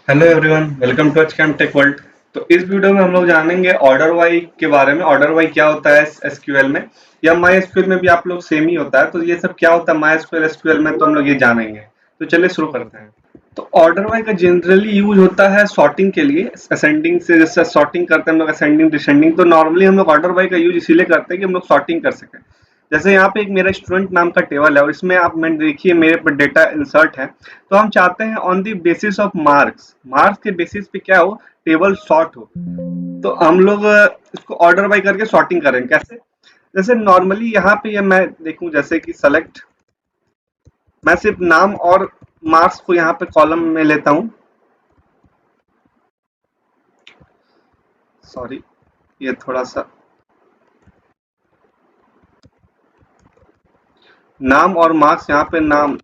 Hello everyone, welcome to HKM tech world. तो इस video में हम लोग जानेंगे ऑर्डर वाई के बारे में। ऑर्डर वाई क्या होता है एसक्यूएल में, या माई एसक्यूएल में भी आप लोग सेम ही होता है। तो ये सब क्या होता है माई एसक्यूएल एसक्यूएल में, तो हम लोग ये जानेंगे। तो चलिए शुरू करते हैं। तो ऑर्डर वाई का जनरली यूज होता है सॉर्टिंग के लिए, असेंडिंग से जैसे सॉर्टिंग करते हैं हम लोग, असेंडिंग डिसेंडिंग। तो नॉर्मली हम लोग ऑर्डर वाई का यूज इसीलिए करते हैं कि हम लोग सॉर्टिंग कर सकें। जैसे यहाँ पे एक मेरा स्टूडेंट नाम का टेबल है और इसमें आप मैं देखिए मेरे पर डेटा इंसर्ट है। तो हम चाहते हैं on the basis of marks, marks के बेसिस पे क्या हो, टेबल सॉर्ट हो। तो हम लोग इसको ऑर्डर बाय करके सॉर्टिंग करेंगे। कैसे? जैसे नॉर्मली यहाँ पे ये मैं देखूं, जैसे कि सेलेक्ट, मैं सिर्फ नाम और मार्क्स को यहाँ पे कॉलम में लेता हूँ। सॉरी, ये थोड़ा सा नाम और मार्क्स, यहाँ पे नाम,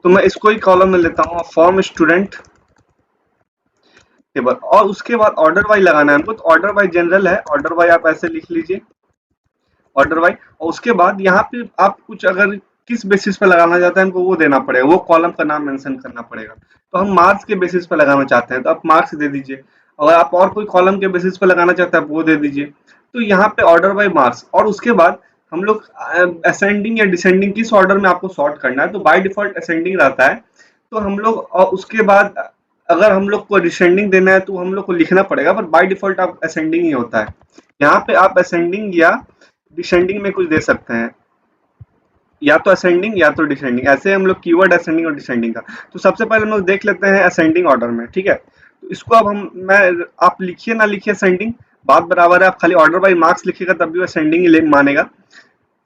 तो मैं इसको ही कॉलम में लेता हूँ। फॉर्म स्टूडेंट टेबल, और उसके बाद ऑर्डर वाई लगाना है हमको। तो ऑर्डर वाई जनरल है, ऑर्डर वाई आप ऐसे लिख लीजिए, ऑर्डर वाई। और उसके बाद यहाँ पे आप कुछ अगर किस बेसिस पे लगाना चाहते हैं हमको वो देना पड़ेगा, वो कॉलम का नाम मेंशन करना पड़ेगा। तो हम मार्क्स के बेसिस पे लगाना चाहते हैं तो आप मार्क्स दे दीजिए, अगर आप और कोई कॉलम के बेसिस पे लगाना चाहते हैं आप वो दे दीजिए। तो यहाँ पे ऑर्डर बाय मार्क्स, और उसके बाद हम लोग असेंडिंग या डिसेंडिंग किस ऑर्डर में आपको सॉर्ट करना है। तो बाय डिफॉल्ट असेंडिंग रहता है। तो हम लोग, और उसके बाद अगर हम लोग को डिसेंडिंग देना है तो हम लोग को लिखना पड़ेगा, पर बाय डिफॉल्ट आप असेंडिंग ही होता है। यहाँ पे आप असेंडिंग या डिसेंडिंग में कुछ दे सकते हैं, या तो असेंडिंग या तो डिसेंडिंग। ऐसे हम लोग कीवर्ड असेंडिंग और डिसेंडिंग का। तो सबसे पहले हम लोग देख लेते हैं असेंडिंग ऑर्डर में, ठीक है। तो इसको अब हम मैं आप लिखिए ना लिखिए असेंडिंग, बात बराबर है। आप खाली ऑर्डर बाई मार्क्स लिखिएगा तब भी असेंडिंग ही मानेगा।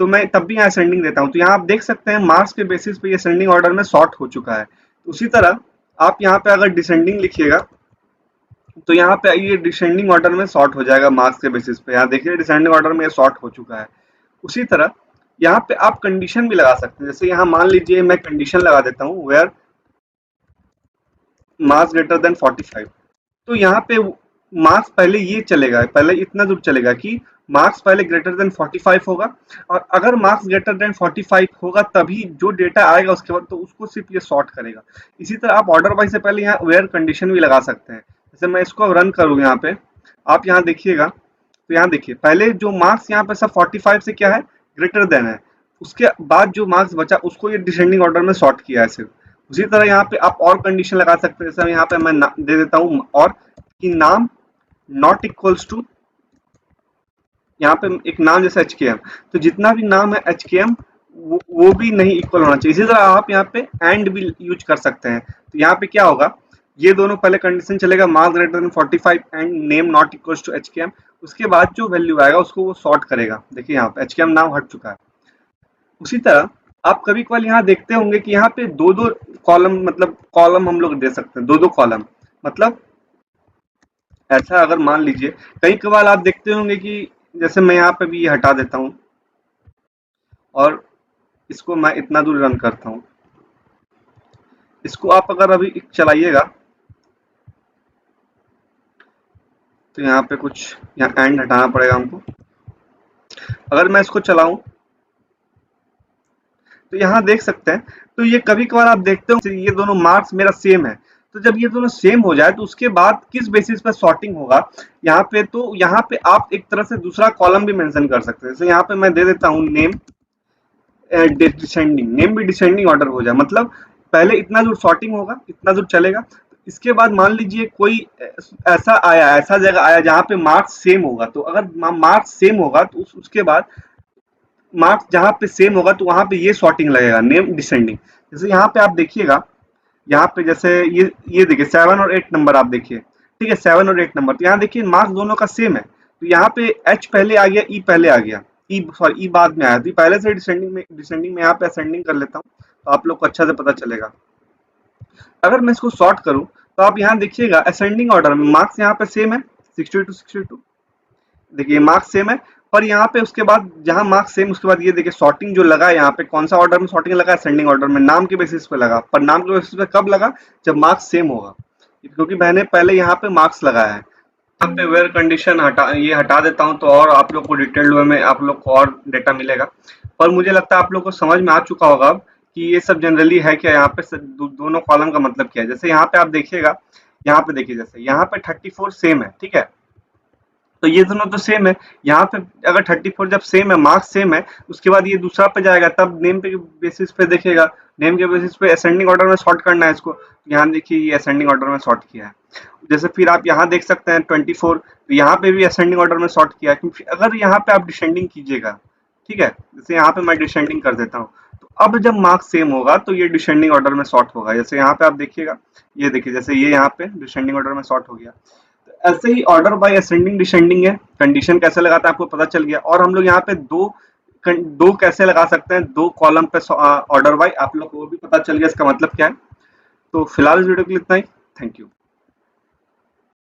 तो मैं तब भी यहाँ असेंडिंग देता हूँ। तो यहाँ आप देख सकते हैं मार्क्स के बेसिस पे ये असेंडिंग ऑर्डर में सॉर्ट हो चुका है। उसी तरह आप यहाँ पे अगर डिसेंडिंग लिखिएगा तो यहाँ पे ये डिसेंडिंग ऑर्डर में सॉर्ट हो जाएगा मार्क्स के बेसिस पे। यहाँ देखिए डिसेंडिंग ऑर्डर में ये सॉर्ट हो चुका है। उसी तरह यहाँ पे आप कंडीशन भी लगा सकते हैं। जैसे यहाँ मान लीजिए मैं कंडीशन लगा देता हूँ वेयर मार्क्स ग्रेटर देन 45। तो यहाँ पे मार्क्स पहले ये चलेगा, पहले इतना दूर चलेगा कि मार्क्स पहले ग्रेटर देन 45 होगा, और अगर मार्क्स ग्रेटर देन 45 होगा तभी जो डेटा आएगा उसके बाद तो उसको सिर्फ ये सॉर्ट करेगा। इसी तरह आप ऑर्डर वाइज से पहले यहाँ वेयर कंडीशन भी लगा सकते हैं। जैसे मैं इसको रन करूँ यहाँ पे, आप यहाँ देखिएगा, तो यहाँ देखिए पहले जो मार्क्स यहाँ पे सब 45 से क्या है, ग्रेटर देन है। उसके बाद जो मार्क्स बचा उसको ये डिसेंडिंग ऑर्डर में सॉर्ट किया है सिर्फ। उसी तरह यहाँ पे आप और कंडीशन लगा सकते हैं। जैसे यहाँ पे मैं दे देता हूँ और कि नाम नॉट इक्वल्स टू, यहाँ पे एक नाम जैसे एच के एम, तो जितना भी नाम है एच के एम वो भी नहीं इक्वल होना चाहिए। इसी तरह आप यहाँ पे एंड भी यूज कर सकते हैं। तो यहाँ पे क्या होगा, ये दोनों पहले कंडीशन चलेगा, marks greater than 45 and name not equals to H K M. उसके बाद जो वैल्यू आएगा उसको वो सॉर्ट करेगा। देखिए यहाँ पे एच के एम नाम हट चुका है। उसी तरह आप कभी कभार यहाँ देखते होंगे कि यहाँ पे दो दो कॉलम, मतलब कॉलम हम लोग दे सकते हैं, दो दो कॉलम। मतलब ऐसा अगर मान लीजिए कई कबार आप देखते होंगे कि जैसे मैं यहाँ पे भी ये हटा देता हूँ और इसको मैं इतना दूर रन करता हूँ। इसको आप अगर अभी चलाइएगा तो यहाँ पे कुछ, यहाँ एंड हटाना पड़ेगा हमको। अगर मैं इसको चलाऊं तो यहाँ देख सकते हैं। तो ये कभी कभार आप देखते हो ये दोनों मार्क्स मेरा सेम है। तो जब ये दोनों सेम हो जाए तो उसके बाद किस बेसिस पर सॉर्टिंग होगा यहाँ पे, तो यहाँ पे आप एक तरह से दूसरा कॉलम भी मेंशन कर सकते हैं। जैसे यहाँ पे मैं दे देता हूँ नेम डिसेंडिंग, नेम भी डिसेंडिंग ऑर्डर हो जाए। मतलब पहले इतना दूर सॉर्टिंग होगा, इतना दूर चलेगा। इसके बाद मान लीजिए कोई ऐसा आया, ऐसा जगह आया जहाँ पे मार्क्स सेम होगा। तो अगर मार्क्स सेम होगा तो उसके बाद मार्क्स जहाँ पे सेम होगा तो वहां पे ये सॉर्टिंग लगेगा, नेम डिसेंडिंग। जैसे यहाँ पे आप देखिएगा, यहाँ पे जैसे ये देखिए 7 और 8 नंबर आप देखिए, ठीक है, 7 और 8 नंबर। तो यहाँ देखिए मार्क्स दोनों का सेम है। तो यहाँ पे एच पहले आ गया, ई पहले आ गया, ई सॉरी ई बाद में आया। तो पहले से डिसेंडिंग में यहाँ पे असेंडिंग कर लेता हूँ तो आप लोग को अच्छा से पता चलेगा। अगर मैं इसको सॉर्ट करूँ तो आप यहाँ देखिएगा असेंडिंग ऑर्डर में मार्क्स यहाँ पे सेम है, 62 देखिए मार्क्स सेम है। पर यहाँ पे उसके बाद जहां मार्क्स सेम, उसके बाद ये देखिए सॉर्टिंग जो लगा है यहाँ पे, कौन सा ऑर्डर में सॉर्टिंग लगा है, असेंडिंग ऑर्डर में, नाम के बेसिस पे लगा। पर नाम के बेसिस पे कब लगा, जब मार्क्स सेम होगा, क्योंकि मैंने पहले यहाँ पे मार्क्स लगाया है। यहाँ पे वेयर कंडीशन ये हटा देता हूँ तो और आप लोग को डिटेल्ड वे में आप लोग को और डेटा मिलेगा। पर मुझे लगता है आप लोग को समझ में आ चुका होगा अब कि ये सब जनरली है क्या, यहाँ पे दोनों कॉलम का मतलब क्या है। जैसे यहाँ पे आप देखिएगा यहाँ पे देखिए जैसे यहाँ पे 34 सेम है, ठीक है, तो ये दोनों तो सेम है। यहाँ पे अगर 34 जब सेम है, मार्क्स सेम है, उसके बाद ये दूसरा पे जाएगा, तब नेम पे बेसिस पे देखेगा, नेम के बेसिस पे असेंडिंग ऑर्डर में सॉर्ट करना है इसको। यहाँ देखिए ये असेंडिंग ऑर्डर में सॉर्ट किया है। जैसे फिर आप यहाँ देख सकते हैं 24, तो यहाँ पे भी असेंडिंग ऑर्डर में सॉर्ट किया है, क्योंकि अगर यहाँ पे आप डिसेंडिंग कीजिएगा, ठीक है, जैसे यहाँ पे मैं डिसेंडिंग कर देता हूँ, तो अब जब मार्क्स सेम होगा तो ये डिसेंडिंग ऑर्डर में सॉर्ट होगा। जैसे यहाँ पे आप देखिएगा, ये देखिए जैसे ये यहाँ पे डिसेंडिंग ऑर्डर में सॉर्ट हो गया। ऐसे ही ऑर्डर बाय असेंडिंग डिसेंडिंग है, कंडीशन कैसे लगाता है आपको पता चल गया। और हम लोग यहाँ पे दो कैसे लगा सकते हैं, दो कॉलम पे ऑर्डर बाय, आप लोग को वो भी पता चल गया इसका मतलब क्या है। तो फिलहाल इस वीडियो के लिए इतना ही। Thank you.